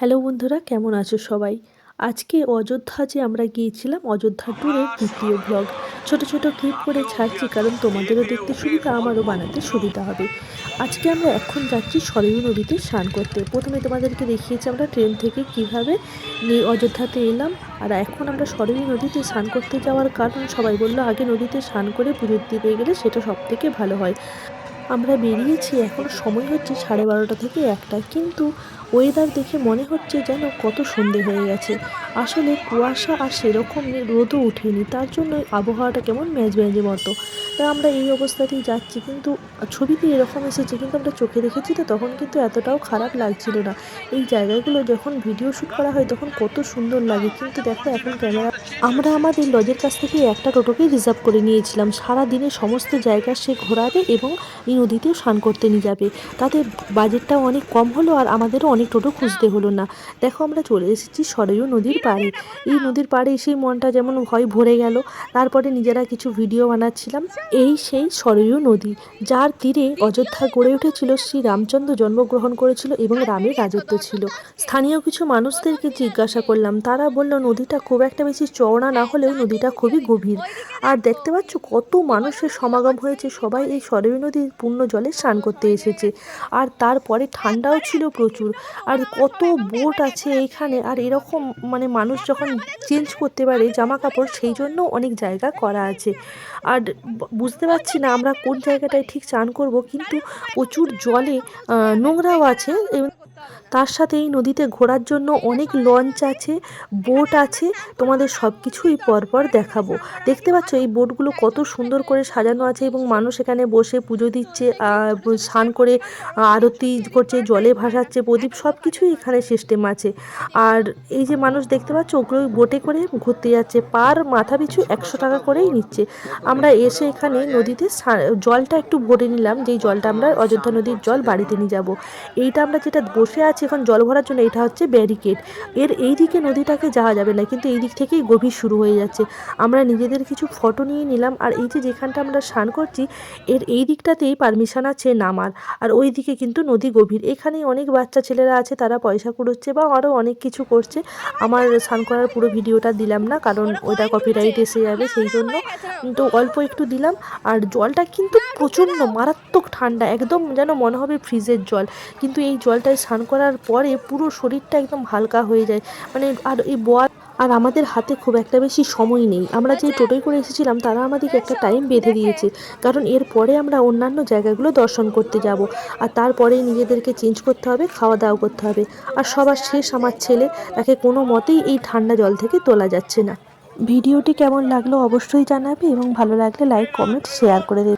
Hello বন্ধুরা, কেমন আছো সবাই? আজকে অযোধ্যা যে আমরা গিয়েছিলাম, অযোধ্যা ট্যুরের দ্বিতীয় ব্লগ। ছোট ছোট ক্লিপ করে ছাড়ছি, কারণ তোমাদেরও দেখতে সুবিধা, আমারও বানাতে সুবিধা হবে। আজকে আমরা এখন যাচ্ছি সরয়ূ নদীতে স্নান করতে। প্রথমে তোমাদেরকে দেখিয়েছি আমরা ট্রেন থেকে কীভাবে অযোধ্যাতে এলাম। আর এখন আমরা সরয়ূ নদীতে স্নান করতে যাওয়ার কারণ, সবাই বললো আগে নদীতে স্নান করে পুজো দিতে গেলে সেটা সবথেকে ভালো হয়। আমরা বেরিয়েছি, এখন সময় হচ্ছে 12:30 থেকে 1টা, কিন্তু ওয়েদার দেখে মনে হচ্ছে যেন কত সন্ধে হয়ে গেছে। আসলে কুয়াশা আর সেরকম রোদও ওঠেনি, তার জন্য আবহাওয়াটা কেমন ম্যাজম্যাজে মতো। তা আমরা এই অবস্থাতেই যাচ্ছি, কিন্তু ছবিতে এরকম এসেছে, কিন্তু আমরা চোখে দেখেছি তো তখন কিন্তু এতটাও খারাপ লাগছিল না। এই জায়গাগুলো যখন ভিডিও শ্যুট করা হয় তখন কত সুন্দর লাগে, কিন্তু দেখো এখন ক্যামেরা। আমরা আমাদের লজের কাছ থেকে একটা টোটোকেই রিজার্ভ করে নিয়েছিলাম। সারা দিনে সমস্ত জায়গা সে ঘোরাবে এবং এই নদীতেও স্নান করতে নিয়ে যাবে। তাতে বাজেটটাও অনেক কম হলো, আর আমাদেরও অনেক টোটো খুঁজতে হলো না। দেখো আমরা চলে এসেছি সরয়ূ নদীর পাড়ে। এই নদীর পাড়ে এসেই মনটা যেমন হয় ভরে গেল। তারপরে নিজেরা কিছু ভিডিও বানাচ্ছিলাম। এই সেই সরয়ূ নদী, যার তীরে অযোধ্যা গড়ে উঠেছিল, শ্রী রামচন্দ্র জন্মগ্রহণ করেছিল এবং রামের রাজত্ব ছিল। স্থানীয় কিছু মানুষদেরকে জিজ্ঞাসা করলাম, তারা বলল নদীটা খুব একটা বেশি চওড়া না হলেও নদীটা খুবই গভীর। আর দেখতে পাচ্ছ কত মানুষের সমাগম হয়েছে, সবাই এই সরয়ূ নদীর পূর্ণ জলে স্নান করতে এসেছে। আর তারপরে ঠান্ডাও ছিল প্রচুর। আর কত বোট আছে এইখানে, আর এরকম মানুষ যখন চেঞ্জ করতে পারে জামা কাপড়, সেই জন্য অনেক জায়গা করা আছে। আর বুঝতে পারছি না আমরা কোন জায়গাটায় ঠিক স্নান করব, কিন্তু প্রচুর জলে নোংরাও আছে। তার সাথে এই নদীতে ঘোরার জন্য অনেক লঞ্চ আছে, বোট আছে। তোমাদের সব কিছুই পরপর দেখাবো। দেখতে পাচ্ছ এই বোটগুলো কত সুন্দর করে সাজানো আছে, এবং মানুষ এখানে বসে পুজো দিচ্ছে, স্নান করে আরতি করছে, জলে ভাসাচ্ছে প্রদীপ, সব কিছুই এখানে সিস্টেম আছে। আর এই যে মানুষ দেখতে পাচ্ছ, ওগুলো বোটে করে ঘুরতে যাচ্ছে, পার মাথা পিছু 100 টাকা করেই নিচ্ছে। আমরা এসে এখানে নদীতে জলটা একটু ভরে নিলাম, যেই জলটা আমরা অযোধ্যা নদীর জল বাড়িতে নিয়ে যাবো। এইটা আমরা যেটা বসে আছি এখন জল ভরার জন্য, এটা হচ্ছে ব্যারিকেড। এই দিকে নদীটাকে যাওয়া যাবে না, কিন্তু এই দিক থেকেই গভীর শুরু হয়ে যাচ্ছে। আমরা নিজেদের কিছু ফটো নিয়ে নিলাম। আর এই যে যেখানটা আমরা স্নান করছি, এই দিকটাতেই পারমিশন আছে নামার, আর ওই দিকে কিন্তু নদী গভীর। এখানে অনেক বাচ্চা ছেলেরা আছে, তারা পয়সা কুড়োচ্ছে বা আরও অনেক কিছু করছে। আমার স্নান করার পুরো ভিডিওটা দিলাম না, কারণ ওইটা কপিরাইট এসে যাবে, সেই জন্য তো অল্প একটু দিলাম। আর জলটা কিন্তু প্রচণ্ড মারাত্মক ঠান্ডা, একদম যেন মনে হবে ফ্রিজের জল। কিন্তু এই জলটায় স্নান করার পরে পুরো শরীরটা একদম হালকা হয়ে যায়। আর এই আর আমাদের হাতে খুব একটা বেশি সময় নেই। আমরা যে টোটোয় করে এসেছিলাম তারা আমাদেরকে একটা টাইম বেঁধে দিয়েছে, কারণ এরপরে আমরা অন্যান্য জায়গাগুলো দর্শন করতে যাব। আর তারপরেই নিজেদেরকে চেঞ্জ করতে হবে, খাওয়া দাওয়া করতে হবে। আর সবার শেষ আমার ছেলে, তাকে কোনো মতেই এই ঠান্ডা জল থেকে তোলা যাচ্ছে না। ভিডিওটি কেমন লাগলো অবশ্যই জানাবে, এবং ভালো লাগলে লাইক, কমেন্ট, শেয়ার করে দেবে।